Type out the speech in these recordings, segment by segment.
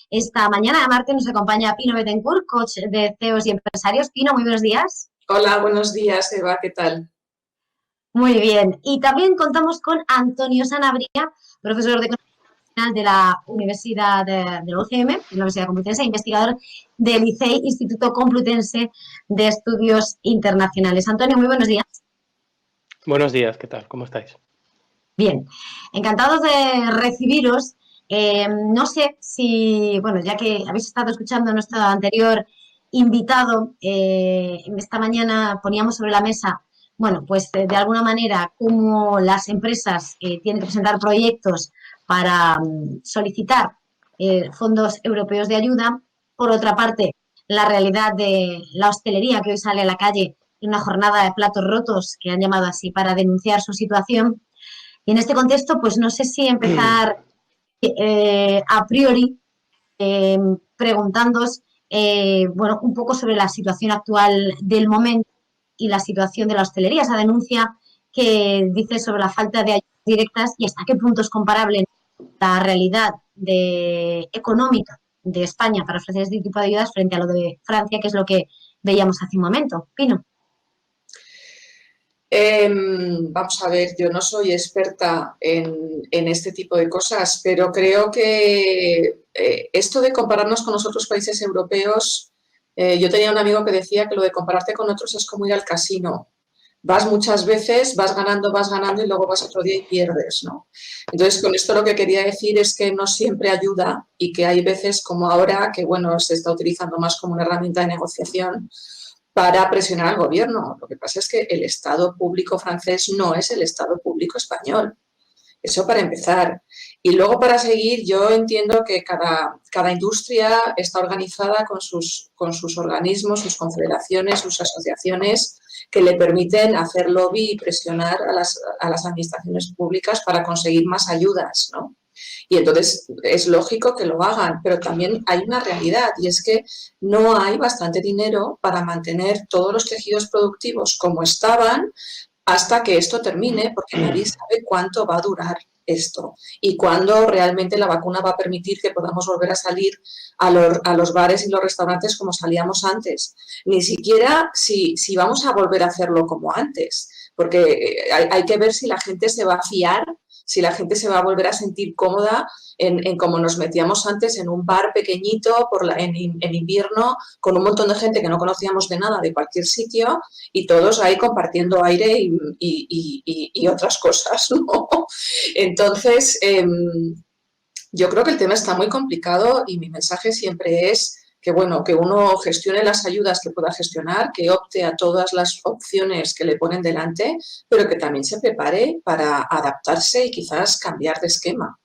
Esta mañana de martes nos acompaña Pino Bettencourt, coach de CEOs y empresarios. Pino, muy buenos días. Hola, buenos días, Eva, ¿qué tal? Muy bien. Y también contamos con Antonio Sanabria, profesor de Economía Internacional de la Universidad de la UCM, de la Universidad Complutense, investigador del ICEI, Instituto Complutense de Estudios Internacionales. Antonio, muy buenos días. Buenos días, ¿qué tal? ¿Cómo estáis? Bien, encantados de recibiros. No sé si, bueno, ya que habéis estado escuchando a nuestro anterior invitado, esta mañana poníamos sobre la mesa, bueno, pues de alguna manera cómo las empresas tienen que presentar proyectos para solicitar fondos europeos de ayuda. Por otra parte, la realidad de la hostelería que hoy sale a la calle en una jornada de platos rotos, que han llamado así, para denunciar su situación. Y en este contexto, pues no sé si empezar a priori eh, preguntándoos, bueno, un poco sobre la situación actual del momento y la situación de la hostelería, esa denuncia que dice sobre la falta de ayudas directas y hasta qué punto es comparable la realidad económica de España para ofrecer este tipo de ayudas frente a lo de Francia, que es lo que veíamos hace un momento. Pino. Vamos a ver, yo no soy experta en este tipo de cosas, pero creo que esto de compararnos con los otros países europeos, yo tenía un amigo que decía que lo de compararte con otros es como ir al casino. Vas muchas veces, vas ganando y luego vas otro día y pierdes, ¿no? Entonces, con esto lo que quería decir es que no siempre ayuda y que hay veces como ahora, que bueno, se está utilizando más como una herramienta de negociación para presionar al gobierno. Lo que pasa es que el Estado público francés no es el Estado público español. Eso para empezar. Y luego para seguir, yo entiendo que cada industria está organizada con sus organismos, sus confederaciones, sus asociaciones que le permiten hacer lobby y presionar a las administraciones públicas para conseguir más ayudas, ¿no? Y entonces es lógico que lo hagan, pero también hay una realidad y es que no hay bastante dinero para mantener todos los tejidos productivos como estaban hasta que esto termine, porque nadie sabe cuánto va a durar esto y cuándo realmente la vacuna va a permitir que podamos volver a salir a los bares y los restaurantes como salíamos antes. Ni siquiera si vamos a volver a hacerlo como antes, porque hay que ver si la gente se va a fiar, si la gente se va a volver a sentir cómoda en cómo nos metíamos antes en un bar pequeñito en invierno con un montón de gente que no conocíamos de nada de cualquier sitio y todos ahí compartiendo aire y otras cosas, ¿no? Entonces, yo creo que el tema está muy complicado y mi mensaje siempre es que, bueno, que uno gestione las ayudas que pueda gestionar, que opte a todas las opciones que le ponen delante, pero que también se prepare para adaptarse y quizás cambiar de esquema.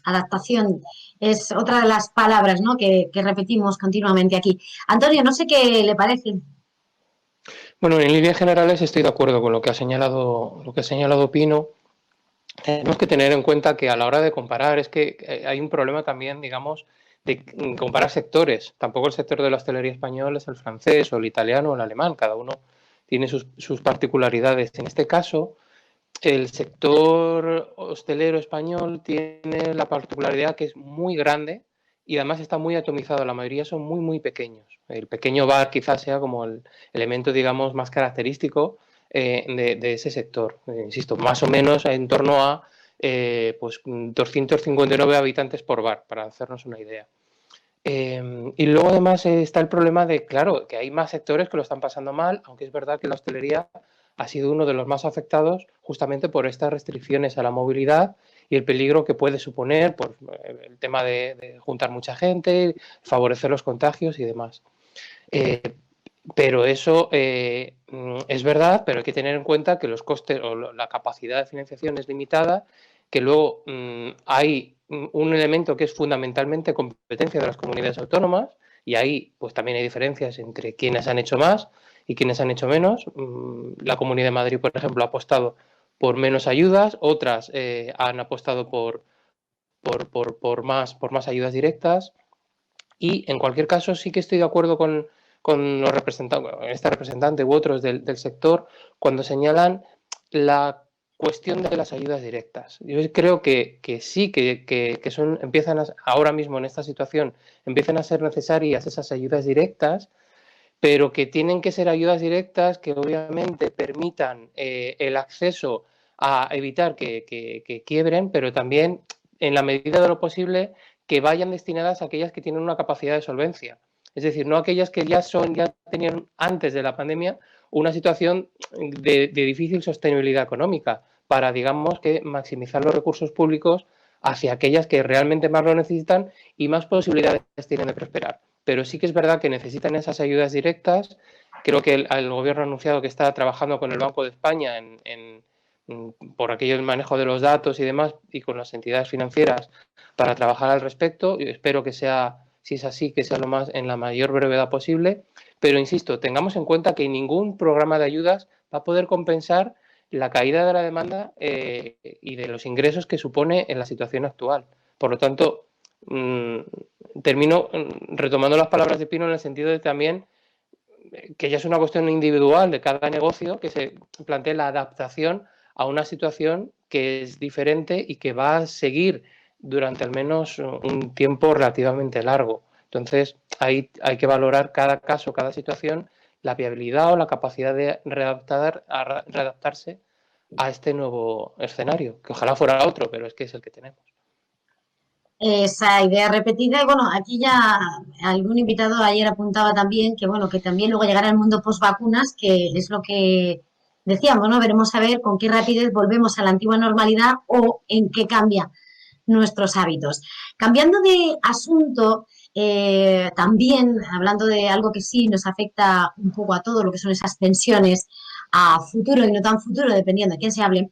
Adaptación es otra de las palabras, ¿no?, que repetimos continuamente aquí. Antonio, no sé qué le parece. Bueno, en líneas generales estoy de acuerdo con lo que ha señalado Pino. Tenemos que tener en cuenta que a la hora de comparar es que hay un problema también, digamos, de comparar sectores. Tampoco el sector de la hostelería español es el francés o el italiano o el alemán. Cada uno tiene sus particularidades. En este caso, el sector hostelero español tiene la particularidad que es muy grande y además está muy atomizado. La mayoría son muy, muy pequeños. El pequeño bar quizás sea como el elemento, digamos, más característico de ese sector. Insisto, más o menos en torno a pues 259 habitantes por bar, para hacernos una idea. Y luego además está el problema de, claro, que hay más sectores que lo están pasando mal, aunque es verdad que la hostelería ha sido uno de los más afectados justamente por estas restricciones a la movilidad y el peligro que puede suponer por el tema de juntar mucha gente, favorecer los contagios y demás. Pero eso es verdad, pero hay que tener en cuenta que los costes o la capacidad de financiación es limitada, que luego hay un elemento que es fundamentalmente competencia de las comunidades autónomas y ahí pues también hay diferencias entre quienes han hecho más y quienes han hecho menos. La Comunidad de Madrid, por ejemplo, ha apostado por menos ayudas, otras han apostado por más ayudas directas y en cualquier caso sí que estoy de acuerdo con los representantes, este representante u otros del sector, cuando señalan la cuestión de las ayudas directas. Yo creo que sí, que son, ahora mismo en esta situación, empiezan a ser necesarias esas ayudas directas, pero que tienen que ser ayudas directas que obviamente permitan el acceso a evitar que quiebren, pero también, en la medida de lo posible, que vayan destinadas a aquellas que tienen una capacidad de solvencia. Es decir, no aquellas que ya tenían antes de la pandemia una situación de difícil sostenibilidad económica, para, digamos, que maximizar los recursos públicos hacia aquellas que realmente más lo necesitan y más posibilidades tienen de prosperar. Pero sí que es verdad que necesitan esas ayudas directas. Creo que el Gobierno ha anunciado que está trabajando con el Banco de España por aquello del manejo de los datos y demás, y con las entidades financieras para trabajar al respecto. Yo espero que sea, si es así, que sea en la mayor brevedad posible. Pero insisto, tengamos en cuenta que ningún programa de ayudas va a poder compensar la caída de la demanda y de los ingresos que supone en la situación actual. Por lo tanto, termino retomando las palabras de Pino en el sentido de también que ya es una cuestión individual de cada negocio que se plantee la adaptación a una situación que es diferente y que va a seguir durante al menos un tiempo relativamente largo. Entonces, hay que valorar cada caso, cada situación, la viabilidad o la capacidad de readaptarse a este nuevo escenario, que ojalá fuera otro, pero es que es el que tenemos. Esa idea repetida, y bueno, aquí ya algún invitado ayer apuntaba también que bueno, que también luego llegará el mundo post vacunas, que es lo que decíamos, ¿no? Veremos a ver con qué rapidez volvemos a la antigua normalidad o en qué cambia nuestros hábitos. Cambiando de asunto, también hablando de algo que sí nos afecta un poco a todo, lo que son esas pensiones a futuro y no tan futuro, dependiendo de quién se hable,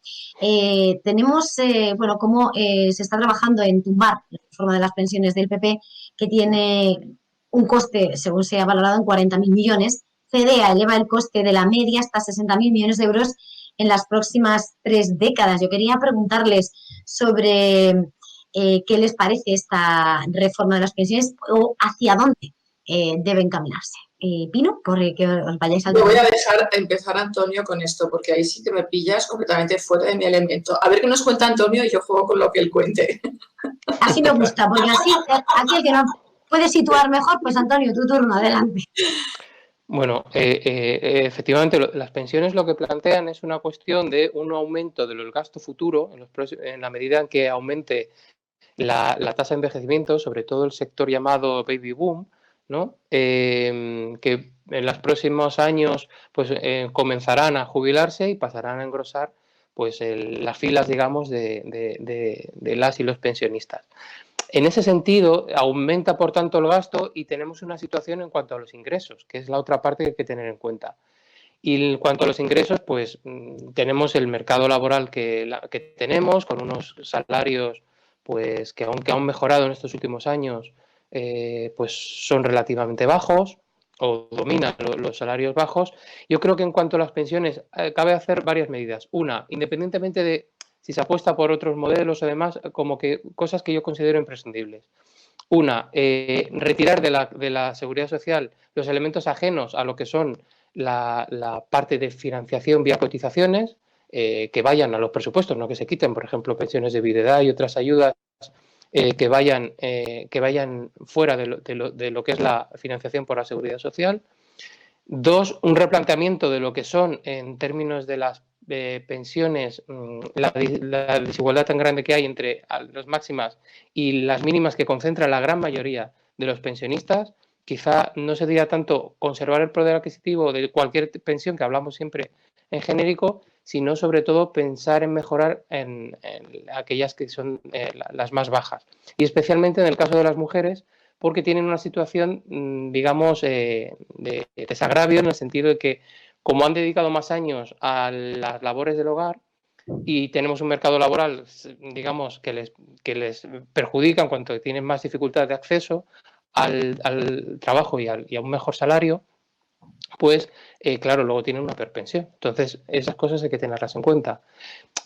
tenemos, bueno, cómo se está trabajando en tumbar la reforma de las pensiones del PP, que tiene un coste, según se ha valorado, en 40.000 millones. CEDEA eleva el coste de la media hasta 60.000 millones de euros en las próximas 3 décadas. Yo quería preguntarles sobre qué les parece esta reforma de las pensiones o hacia dónde debe encaminarse. Pino, por que os vayáis al... Yo voy a dejar empezar, Antonio, con esto, porque ahí sí que me pillas completamente fuera de mi elemento. A ver qué nos cuenta Antonio y yo juego con lo que él cuente. Así me gusta, porque así aquí el que no puede situar mejor, pues Antonio, tu turno, adelante. Bueno, efectivamente, las pensiones lo que plantean es una cuestión de un aumento del gasto futuro en la medida en que aumente la tasa de envejecimiento, sobre todo el sector llamado baby boom, ¿no? Que en los próximos años pues, comenzarán a jubilarse y pasarán a engrosar pues, las filas, digamos, de las y los pensionistas. En ese sentido, aumenta, por tanto, el gasto y tenemos una situación en cuanto a los ingresos, que es la otra parte que hay que tener en cuenta. Y en cuanto a los ingresos, pues tenemos el mercado laboral que tenemos, con unos salarios pues que aunque han mejorado en estos últimos años, pues son relativamente bajos o dominan los salarios bajos. Yo creo que en cuanto a las pensiones, cabe hacer varias medidas. Una, independientemente de si se apuesta por otros modelos o demás, como que cosas que yo considero imprescindibles. Una, retirar de la seguridad social los elementos ajenos a lo que son la parte de financiación vía cotizaciones, que vayan a los presupuestos, no que se quiten, por ejemplo, pensiones de viudedad y otras ayudas que vayan fuera de lo que es la financiación por la seguridad social. Dos, un replanteamiento de lo que son, en términos de las pensiones, la desigualdad tan grande que hay entre las máximas y las mínimas que concentra la gran mayoría de los pensionistas. Quizá no se diría tanto conservar el poder adquisitivo de cualquier pensión, que hablamos siempre en genérico, sino sobre todo pensar en mejorar en aquellas que son las más bajas. Y especialmente en el caso de las mujeres, porque tienen una situación, digamos, de desagravio, en el sentido de que, como han dedicado más años a las labores del hogar y tenemos un mercado laboral, digamos, que les perjudica en cuanto que tienen más dificultad de acceso al trabajo y a un mejor salario, pues, claro, luego tienen una perpensión. Entonces, esas cosas hay que tenerlas en cuenta.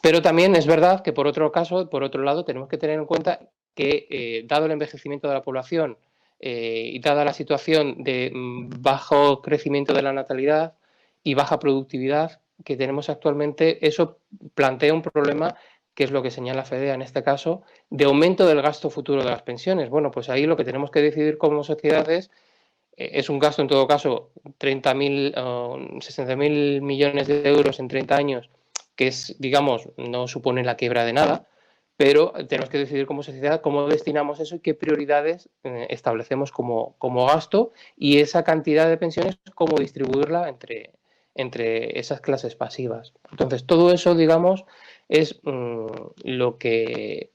Pero también es verdad que, por otro lado, tenemos que tener en cuenta que, dado el envejecimiento de la población y dada la situación de bajo crecimiento de la natalidad y baja productividad, que tenemos actualmente, eso plantea un problema, que es lo que señala FEDEA en este caso, de aumento del gasto futuro de las pensiones. Bueno, pues ahí lo que tenemos que decidir como sociedad es un gasto, en todo caso, 30.000, 60.000 millones de euros en 30 años, que es, digamos, no supone la quiebra de nada, pero tenemos que decidir como sociedad cómo destinamos eso y qué prioridades establecemos como gasto, y esa cantidad de pensiones, cómo distribuirla entre esas clases pasivas. Entonces, todo eso, digamos, es lo que...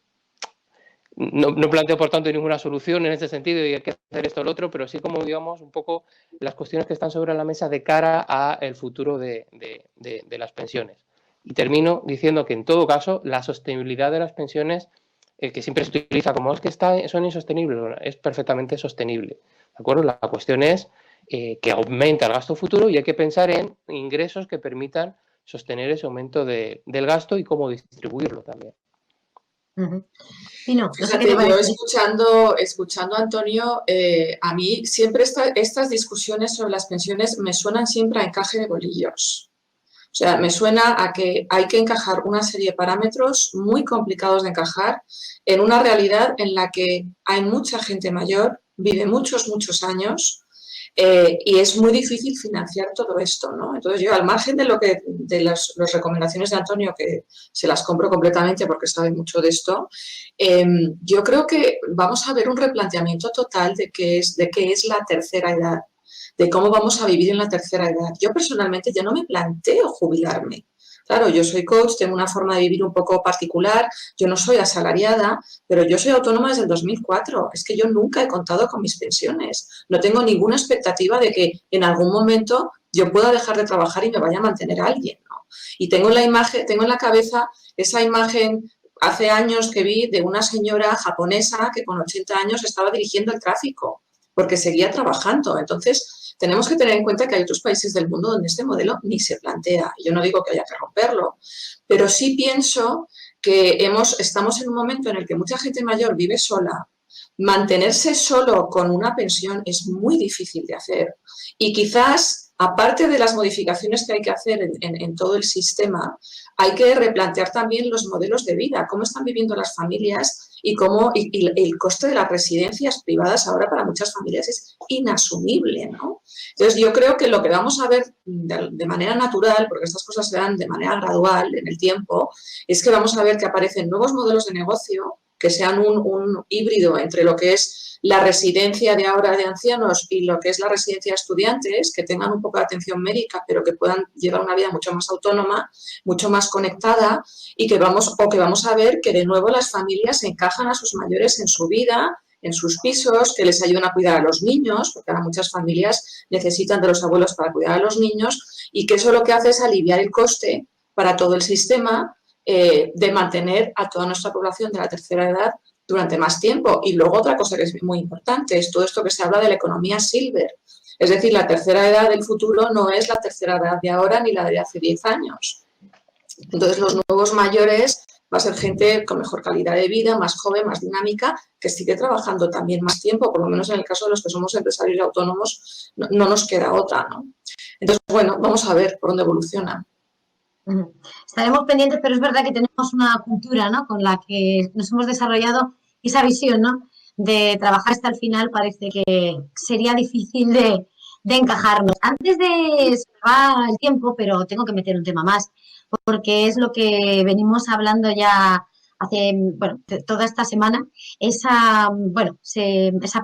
No planteo, por tanto, ninguna solución en ese sentido y hay que hacer esto o lo otro, pero sí como, digamos, un poco las cuestiones que están sobre la mesa de cara al futuro de las pensiones. Y termino diciendo que, en todo caso, la sostenibilidad de las pensiones, que siempre se utiliza como es que son insostenibles, es perfectamente sostenible. ¿De acuerdo? La cuestión es que aumenta el gasto futuro y hay que pensar en ingresos que permitan sostener ese aumento del gasto y cómo distribuirlo también. Pino, no sé qué Fíjate, te yo parece. escuchando a Antonio, a mí siempre estas discusiones sobre las pensiones me suenan siempre a encaje de bolillos. O sea, me suena a que hay que encajar una serie de parámetros muy complicados de encajar en una realidad en la que hay mucha gente mayor, vive muchos años, y es muy difícil financiar todo esto, ¿no? Entonces yo, al margen de las recomendaciones de Antonio, que se las compro completamente porque sabe mucho de esto, yo creo que vamos a ver un replanteamiento total de qué es la tercera edad, de cómo vamos a vivir en la tercera edad. Yo personalmente ya no me planteo jubilarme. Claro, yo soy coach, tengo una forma de vivir un poco particular, yo no soy asalariada, pero yo soy autónoma desde el 2004. Es que yo nunca he contado con mis pensiones. No tengo ninguna expectativa de que en algún momento yo pueda dejar de trabajar y me vaya a mantener a alguien, ¿no? Y tengo en la cabeza esa imagen hace años que vi de una señora japonesa que con 80 años estaba dirigiendo el tráfico porque seguía trabajando. Entonces, tenemos que tener en cuenta que hay otros países del mundo donde este modelo ni se plantea. Yo no digo que haya que romperlo, pero sí pienso que estamos en un momento en el que mucha gente mayor vive sola. Mantenerse solo con una pensión es muy difícil de hacer. Y quizás, aparte de las modificaciones que hay que hacer en todo el sistema, hay que replantear también los modelos de vida, cómo están viviendo las familias y el coste de las residencias privadas ahora para muchas familias es inasumible, ¿no? Entonces, yo creo que lo que vamos a ver de manera natural, porque estas cosas se dan de manera gradual en el tiempo, es que vamos a ver que aparecen nuevos modelos de negocio que sean un híbrido entre lo que es la residencia de ahora de ancianos y lo que es la residencia de estudiantes, que tengan un poco de atención médica, pero que puedan llevar una vida mucho más autónoma, mucho más conectada, y que vamos a ver que de nuevo las familias encajan a sus mayores en su vida, en sus pisos, que les ayuden a cuidar a los niños, porque ahora muchas familias necesitan de los abuelos para cuidar a los niños, y que eso lo que hace es aliviar el coste para todo el sistema de mantener a toda nuestra población de la tercera edad durante más tiempo. Y luego otra cosa que es muy importante es todo esto que se habla de la economía silver. Es decir, la tercera edad del futuro no es la tercera edad de ahora ni la de hace 10 años. Entonces, los nuevos mayores va a ser gente con mejor calidad de vida, más joven, más dinámica, que sigue trabajando también más tiempo, por lo menos en el caso de los que somos empresarios y autónomos, no nos queda otra, ¿no? Entonces, bueno, vamos a ver por dónde evoluciona. Estaremos pendientes, pero es verdad que tenemos una cultura, ¿no?, con la que nos hemos desarrollado esa visión, ¿no?, de trabajar hasta el final. Parece que sería difícil de encajarnos. Antes de se va el tiempo, pero tengo que meter un tema más, porque es lo que venimos hablando ya hace, bueno, toda esta semana, esa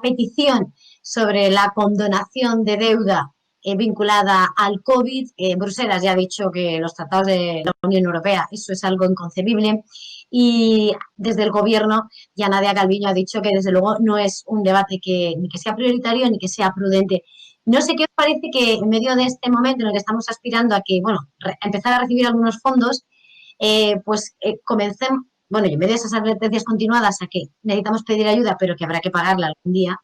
petición sobre la condonación de deuda vinculada al COVID. Bruselas ya ha dicho que los tratados de la Unión Europea, eso es algo inconcebible, y desde el Gobierno ya Nadia Calviño ha dicho que desde luego no es un debate ni que sea prioritario ni que sea prudente. No sé qué os parece que en medio de este momento en el que estamos aspirando a que, bueno, empezar a recibir algunos fondos, comencemos, bueno, y en medio de esas advertencias continuadas a que necesitamos pedir ayuda, pero que habrá que pagarla algún día,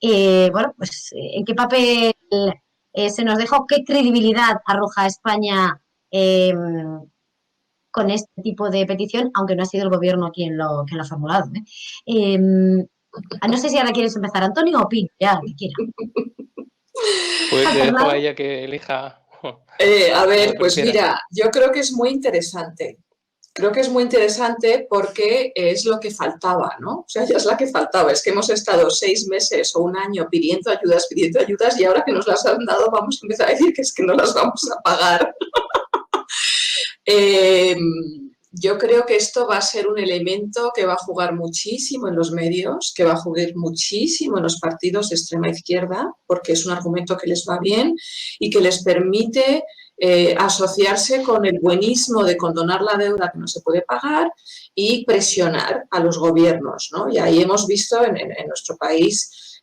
¿en qué papel se nos deja, qué credibilidad arroja España con este tipo de petición, aunque no ha sido el Gobierno quien lo ha formulado? No sé si ahora quieres empezar, Antonio, o Pino, ya, que quiera. Pues le dejo a ella que elija. A ver, Como pues prefieras. mira, yo creo que es muy interesante. Creo que es muy interesante porque es lo que faltaba, ¿no? O sea, ya es la que faltaba. Es que hemos estado 6 meses o un año pidiendo ayudas y ahora que nos las han dado vamos a empezar a decir que es que no las vamos a pagar. Eh, yo creo que esto va a ser un elemento que va a jugar muchísimo en los medios, que va a jugar muchísimo en los partidos de extrema izquierda, porque es un argumento que les va bien y que les permite asociarse con el buenismo de condonar la deuda que no se puede pagar y presionar a los gobiernos, ¿no? Y ahí hemos visto en nuestro país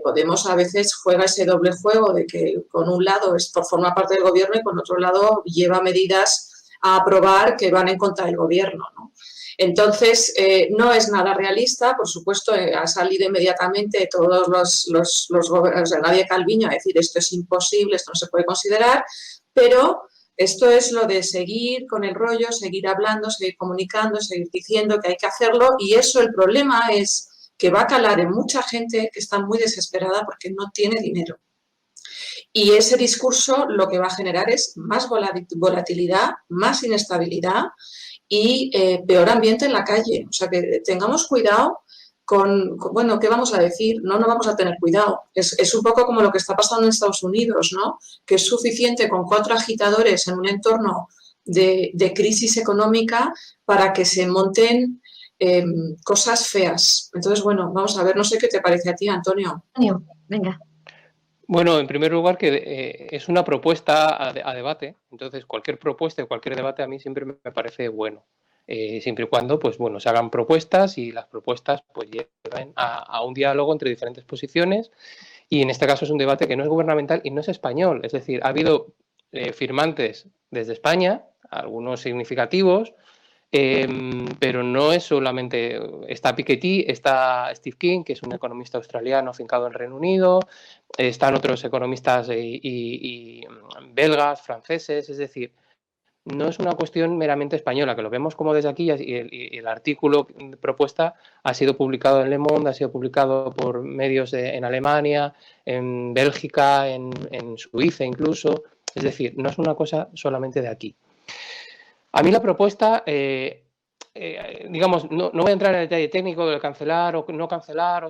Podemos a veces juega ese doble juego de que con un lado forma parte del gobierno y con otro lado lleva medidas a aprobar que van en contra del gobierno, ¿no? Entonces, no es nada realista, por supuesto, ha salido inmediatamente todos los gobiernos de Nadia Calviño a decir esto es imposible, esto no se puede considerar, pero esto es lo de seguir con el rollo, seguir hablando, seguir comunicando, seguir diciendo que hay que hacerlo y eso el problema es que va a calar en mucha gente que está muy desesperada porque no tiene dinero. Y ese discurso lo que va a generar es más volatilidad, más inestabilidad y peor ambiente en la calle. O sea, que tengamos cuidado bueno, ¿qué vamos a decir? No vamos a tener cuidado. Es un poco como lo que está pasando en Estados Unidos, ¿no? Que es suficiente con 4 agitadores en un entorno de crisis económica para que se monten cosas feas. Entonces, bueno, vamos a ver, no sé qué te parece a ti, Antonio. Antonio, venga. Bueno, en primer lugar, que es una propuesta a debate. Entonces, cualquier propuesta, cualquier debate a mí siempre me parece bueno. Siempre y cuando, pues bueno, se hagan propuestas y las propuestas pues lleven a un diálogo entre diferentes posiciones. Y en este caso es un debate que no es gubernamental y no es español. Es decir, ha habido firmantes desde España, algunos significativos, pero no es solamente, está Piketty, está Steve King, que es un economista australiano afincado en Reino Unido, están otros economistas y belgas, franceses, es decir, no es una cuestión meramente española, que lo vemos como desde aquí y el artículo de propuesta ha sido publicado en Le Monde, ha sido publicado por medios en Alemania, en Bélgica, en Suiza incluso, es decir, no es una cosa solamente de aquí. A mí la propuesta, digamos, no voy a entrar en el detalle técnico de cancelar o no cancelar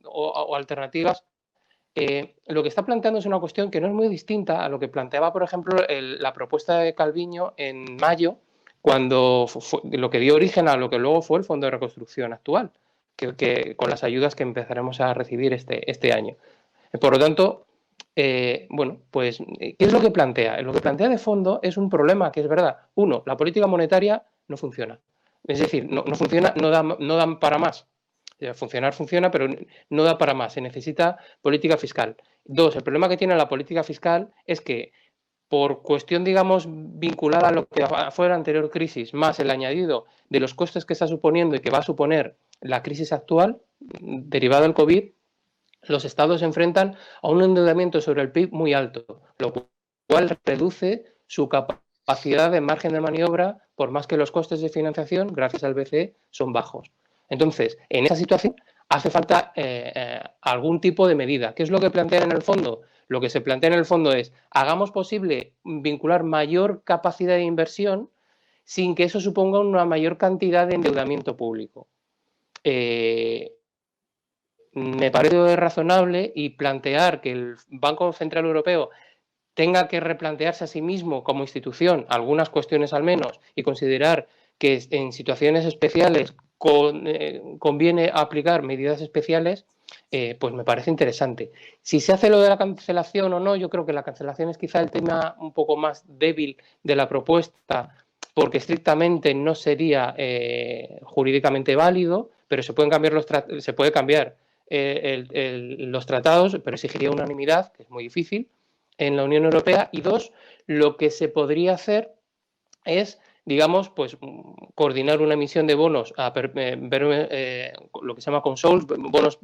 o alternativas. Lo que está planteando es una cuestión que no es muy distinta a lo que planteaba, por ejemplo, la propuesta de Calviño en mayo, cuando lo que dio origen a lo que luego fue el Fondo de Reconstrucción actual, que con las ayudas que empezaremos a recibir este año. Por lo tanto, bueno, pues, ¿qué es lo que plantea? Lo que plantea de fondo es un problema que es verdad. Uno, la política monetaria no funciona. Es decir, no funciona, no dan para más. Funcionar funciona, pero no da para más. Se necesita política fiscal. Dos, el problema que tiene la política fiscal es que por cuestión, digamos, vinculada a lo que fue la anterior crisis, más el añadido de los costes que está suponiendo y que va a suponer la crisis actual derivada del COVID, los estados se enfrentan a un endeudamiento sobre el PIB muy alto, lo cual reduce su capacidad de margen de maniobra, por más que los costes de financiación, gracias al BCE, son bajos. Entonces, en esa situación hace falta algún tipo de medida. ¿Qué es lo que plantean en el fondo? Lo que se plantea en el fondo es, hagamos posible vincular mayor capacidad de inversión sin que eso suponga una mayor cantidad de endeudamiento público. Me parece razonable y plantear que el Banco Central Europeo tenga que replantearse a sí mismo como institución algunas cuestiones al menos y considerar que en situaciones especiales conviene aplicar medidas especiales, pues me parece interesante. Si se hace lo de la cancelación o no, yo creo que la cancelación es quizá el tema un poco más débil de la propuesta, porque estrictamente no sería jurídicamente válido, pero se pueden cambiar se puede cambiar los tratados, pero exigiría unanimidad, que es muy difícil, en la Unión Europea. Y dos, lo que se podría hacer es, digamos, pues coordinar una emisión de bonos, lo que se llama consols, bonos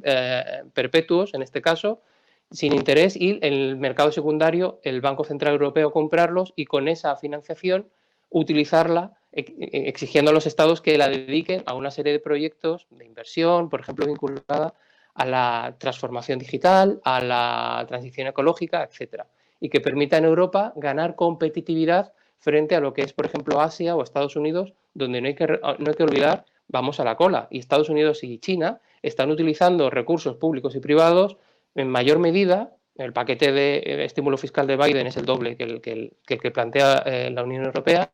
perpetuos, en este caso, sin interés, y en el mercado secundario el Banco Central Europeo comprarlos y con esa financiación utilizarla exigiendo a los estados que la dediquen a una serie de proyectos de inversión, por ejemplo, vinculada a la transformación digital, a la transición ecológica, etcétera. y que permitan a Europa ganar competitividad frente a lo que es, por ejemplo, Asia o Estados Unidos, donde no hay que olvidar, vamos a la cola. Y Estados Unidos y China están utilizando recursos públicos y privados en mayor medida. El paquete de estímulo fiscal de Biden es el doble que el que plantea la Unión Europea,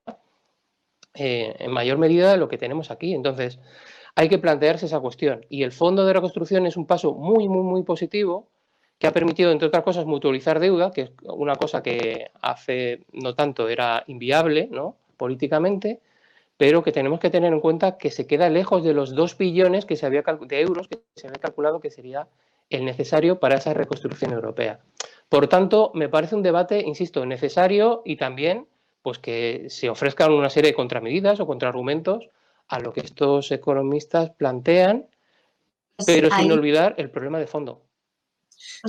en mayor medida de lo que tenemos aquí. Entonces, hay que plantearse esa cuestión. Y el Fondo de Reconstrucción es un paso muy, muy, muy positivo que ha permitido, entre otras cosas, mutualizar deuda, que es una cosa que hace no tanto era inviable, ¿no?, políticamente, pero que tenemos que tener en cuenta que se queda lejos de los 2 billones de euros que se había calculado que sería el necesario para esa reconstrucción europea. Por tanto, me parece un debate, insisto, necesario y también pues que se ofrezcan una serie de contramedidas o contraargumentos a lo que estos economistas plantean, pero sin olvidar el problema de fondo.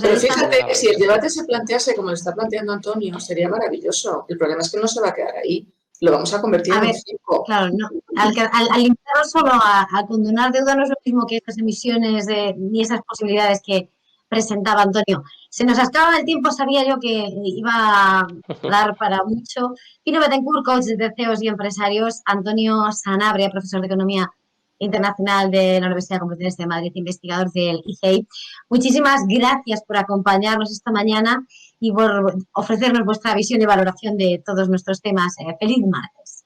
Pero fíjate, si el debate se plantease como lo está planteando Antonio, sería maravilloso. El problema es que no se va a quedar ahí. Lo vamos a convertir en un circo. Claro, no. Al limitarlo solo a condonar deuda no es lo mismo que estas emisiones ni esas posibilidades que presentaba Antonio. Se nos acaba el tiempo, sabía yo que iba a dar para mucho. Pino Bettencourt, coach de CEOs y empresarios, Antonio Sanabria, profesor de Economía Internacional de la Universidad Complutense de Madrid, investigador del ICEI. Muchísimas gracias por acompañarnos esta mañana y por ofrecernos vuestra visión y valoración de todos nuestros temas. Feliz martes.